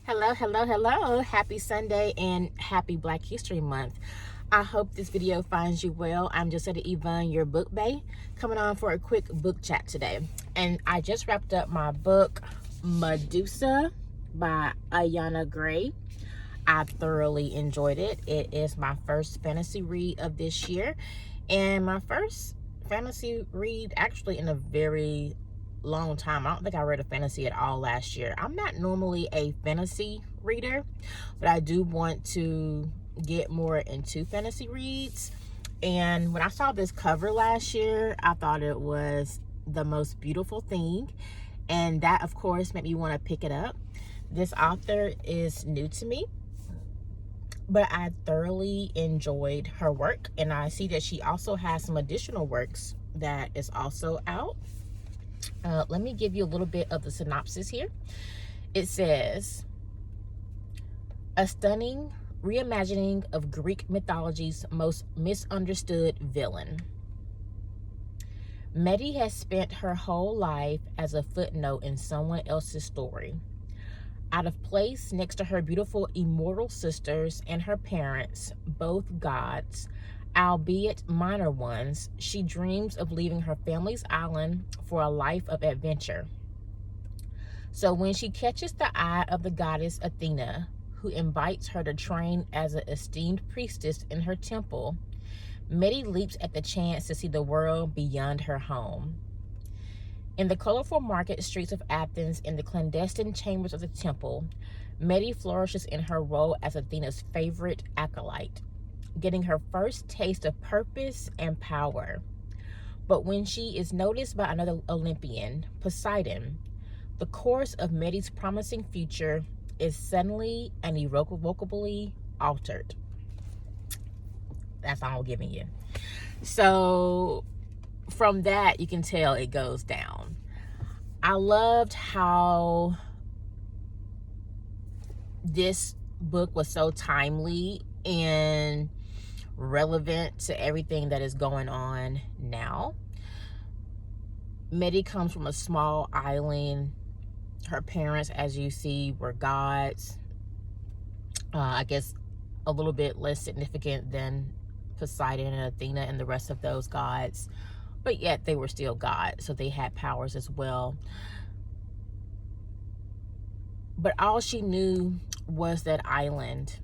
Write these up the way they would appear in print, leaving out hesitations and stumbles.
Hello, hello, hello. Happy Sunday and happy Black History Month. I hope this video finds you well. I'm Josetta Yvonne, your book bae, coming on for a quick book chat today. And I just wrapped up my book, Medusa by Ayana Gray. I thoroughly enjoyed it. It is my first fantasy read of this year, and my first fantasy read actually in a very long time. I don't think I read a fantasy at all last year. I'm not normally a fantasy reader, but I do want to get more into fantasy reads. And when I saw this cover last year, I thought it was the most beautiful thing, and that of course made me want to pick it up. This author is new to me, but I thoroughly enjoyed her work, and I see that she also has some additional works that is also out. Let me give you a little bit of the synopsis here. It says, a stunning reimagining of Greek mythology's most misunderstood villain. Medi has spent her whole life as a footnote in someone else's story. Out of place next to her beautiful immortal sisters and her parents, both gods, albeit minor ones, she dreams of leaving her family's island for a life of adventure. So when she catches the eye of the goddess Athena, who invites her to train as an esteemed priestess in her temple, Medi leaps at the chance to see the world beyond her home. In the colorful market streets of Athens and the clandestine chambers of the temple, Medi flourishes in her role as Athena's favorite acolyte, getting her first taste of purpose and power. But when she is noticed by another Olympian, Poseidon, the course of Medi's promising future is suddenly and irrevocably altered. That's all I'm giving you. So from that, you can tell it goes down. I loved how this book was so timely and relevant to everything that is going on now. Medi comes from a small island. Her parents, as you see, were gods. I guess a little bit less significant than Poseidon and Athena and the rest of those gods, but yet they were still gods, so they had powers as well. But all she knew was that island,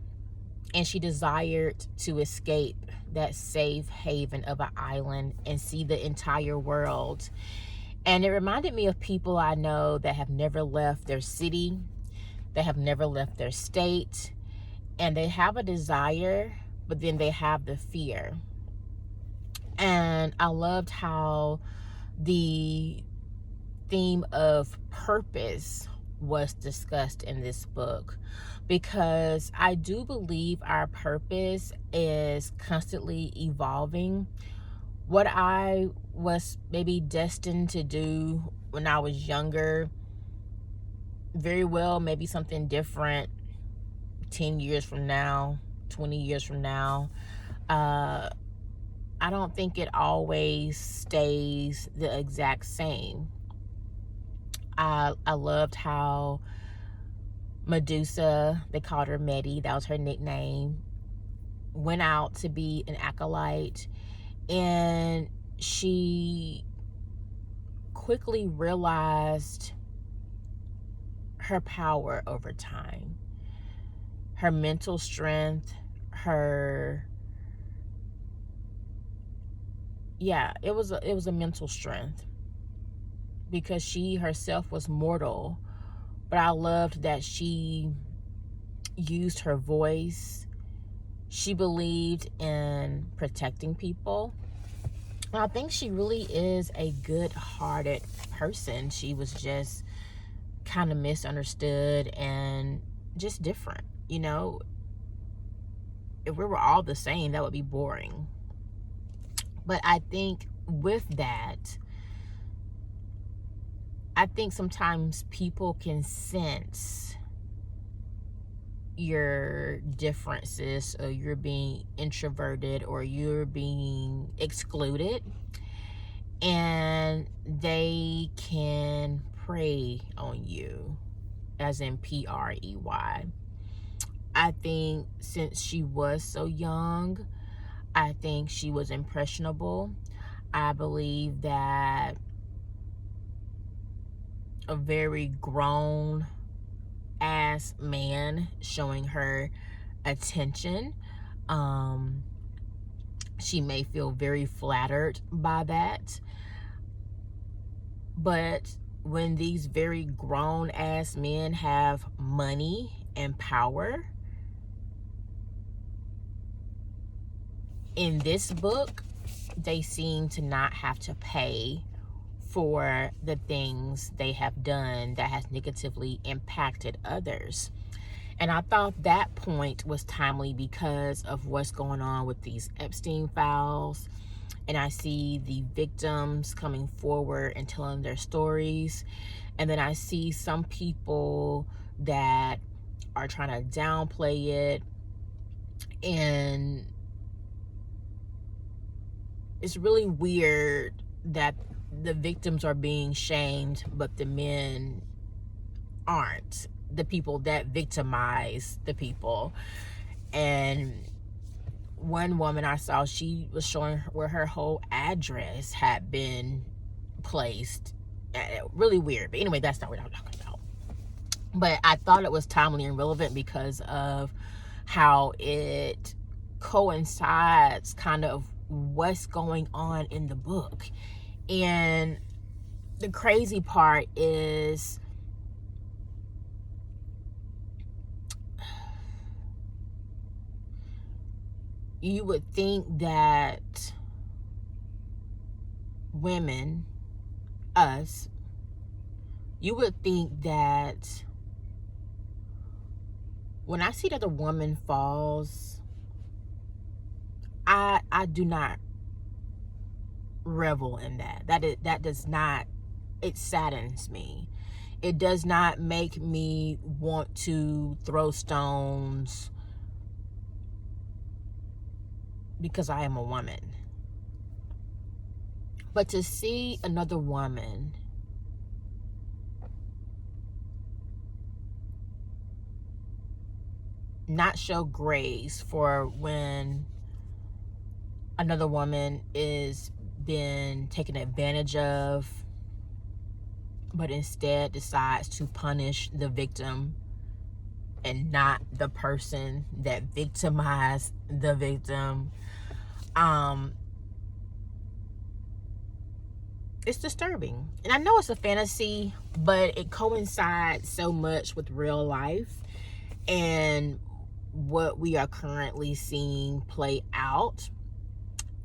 and she desired to escape that safe haven of an island and see the entire world. And it reminded me of people I know that have never left their city, that have never left their state, and they have a desire, but then they have the fear. And I loved how the theme of purpose was discussed in this book, because I do believe our purpose is constantly evolving. What I was maybe destined to do when I was younger, very well maybe something different 10 years from now, 20 years from now. I don't think it always stays the exact same. I loved how Medusa, they called her Medi, that was her nickname, went out to be an acolyte, and she quickly realized her power over time, her mental strength, it was a mental strength, because she herself was mortal. But I loved that she used her voice. She believed in protecting people. And I think she really is a good-hearted person. She was just kind of misunderstood and just different. You know, if we were all the same, that would be boring. But I think with that, I think sometimes people can sense your differences, or you're being introverted, or you're being excluded, and they can prey on you as in Prey. I think since she was so young, I think she was impressionable. I believe that a very grown ass man showing her attention, she may feel very flattered by that. But when these very grown ass men have money and power, in this book, they seem to not have to pay for the things they have done that has negatively impacted others. And I thought that point was timely because of what's going on with these Epstein files. And I see the victims coming forward and telling their stories. And then I see some people that are trying to downplay it. And it's really weird that the victims are being shamed, but the men aren't. The people that victimize the people. And one woman I saw, she was showing where her whole address had been placed. Really weird. But anyway, that's not what I'm talking about. But I thought it was timely and relevant because of how it coincides kind of what's going on in the book. And the crazy part is you would think that women, us, you would think that when I see that a woman falls, I do not revel in that. That does not, it saddens me. It does not make me want to throw stones because I am a woman. But to see another woman not show grace for when another woman is been taken advantage of, but instead decides to punish the victim and not the person that victimized the victim, it's disturbing. And I know it's a fantasy, but it coincides so much with real life and what we are currently seeing play out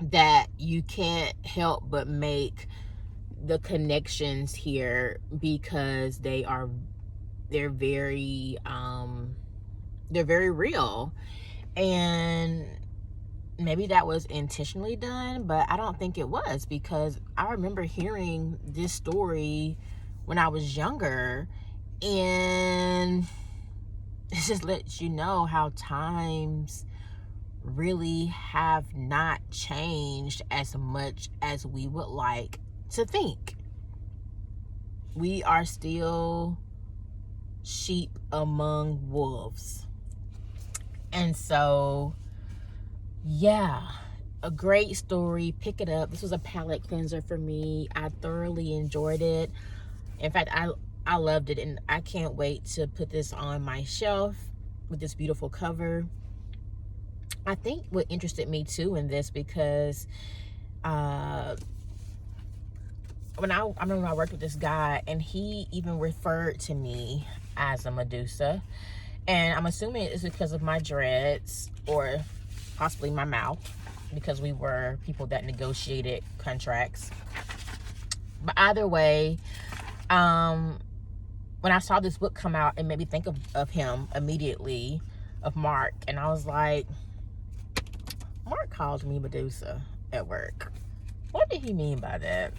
that you can't help but make the connections here because they're very real. And maybe that was intentionally done, but I don't think it was, because I remember hearing this story when I was younger, and it just lets you know how times really have not changed as much as we would like to think. We are still sheep among wolves. And so, yeah, a great story. Pick it up. This was a palate cleanser for me. I thoroughly enjoyed it. In fact, I loved it, and I can't wait to put this on my shelf with this beautiful cover. I think what interested me too in this, because I remember I worked with this guy, and he even referred to me as a Medusa, and I'm assuming it's because of my dreads or possibly my mouth, because we were people that negotiated contracts. But either way, when I saw this book come out, it made me think of him immediately, of Mark, and I was like, Mark called me Medusa at work. What did he mean by that?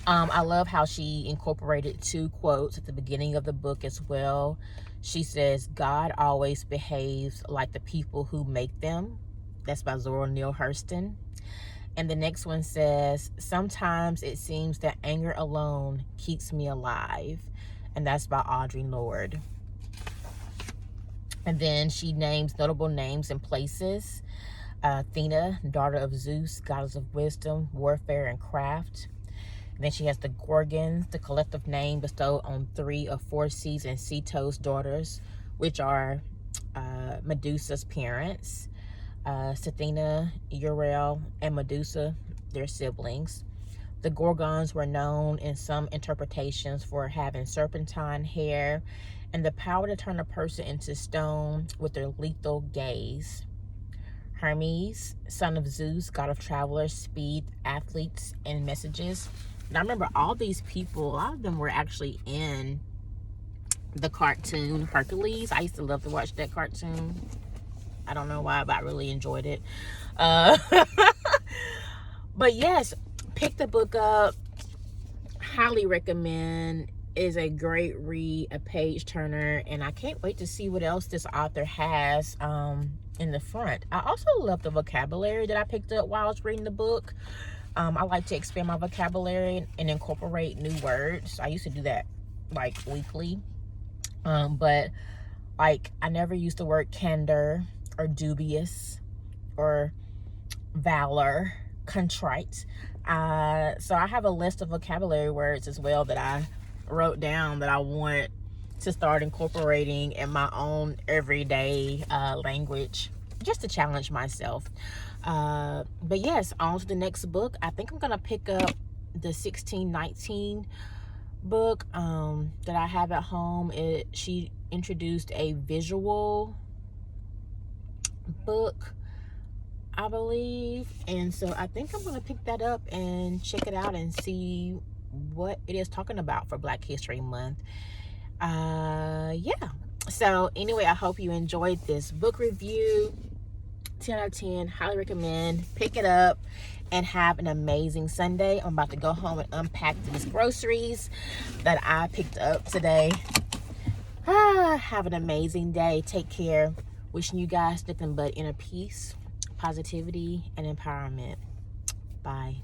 I love how she incorporated 2 quotes at the beginning of the book as well. She says, God always behaves like the people who make them. That's by Zora Neale Hurston. And the next one says, sometimes it seems that anger alone keeps me alive. and that's by Audre Lorde. And then she names notable names and places. Athena, daughter of Zeus, goddess of wisdom, warfare, and craft. And then she has the Gorgons, the collective name bestowed on 3 of 4 seas and Ceto's daughters, which are Medusa's parents. Athena, Uriel, and Medusa, their siblings. The Gorgons were known in some interpretations for having serpentine hair and the power to turn a person into stone with their lethal gaze. Hermes, son of Zeus, god of travelers, speed, athletes, and messages. And I remember all these people, a lot of them were actually in the cartoon Hercules. I used to love to watch that cartoon. I don't know why, but I really enjoyed it. But yes, pick the book up. Highly recommend. Is a great read, a page turner, and I can't wait to see what else this author has in the front. I also love the vocabulary that I picked up while I was reading the book. I like to expand my vocabulary and incorporate new words. I used to do that like weekly, but like I never used the word candor or dubious or valor, contrite. So I have a list of vocabulary words as well that I wrote down that I want to start incorporating in my own everyday language, just to challenge myself. But yes, on to the next book. I think I'm gonna pick up the 1619 book that I have at home. She introduced a visual book, I believe, and so I think I'm gonna pick that up and check it out and see what it is talking about for Black History Month. Yeah, so anyway, I hope you enjoyed this book review. 10 out of 10, highly recommend. Pick it up and have an amazing Sunday. I'm about to go home and unpack these groceries that I picked up today. Have an amazing day. Take care. Wishing you guys nothing but inner peace, positivity, and empowerment. Bye.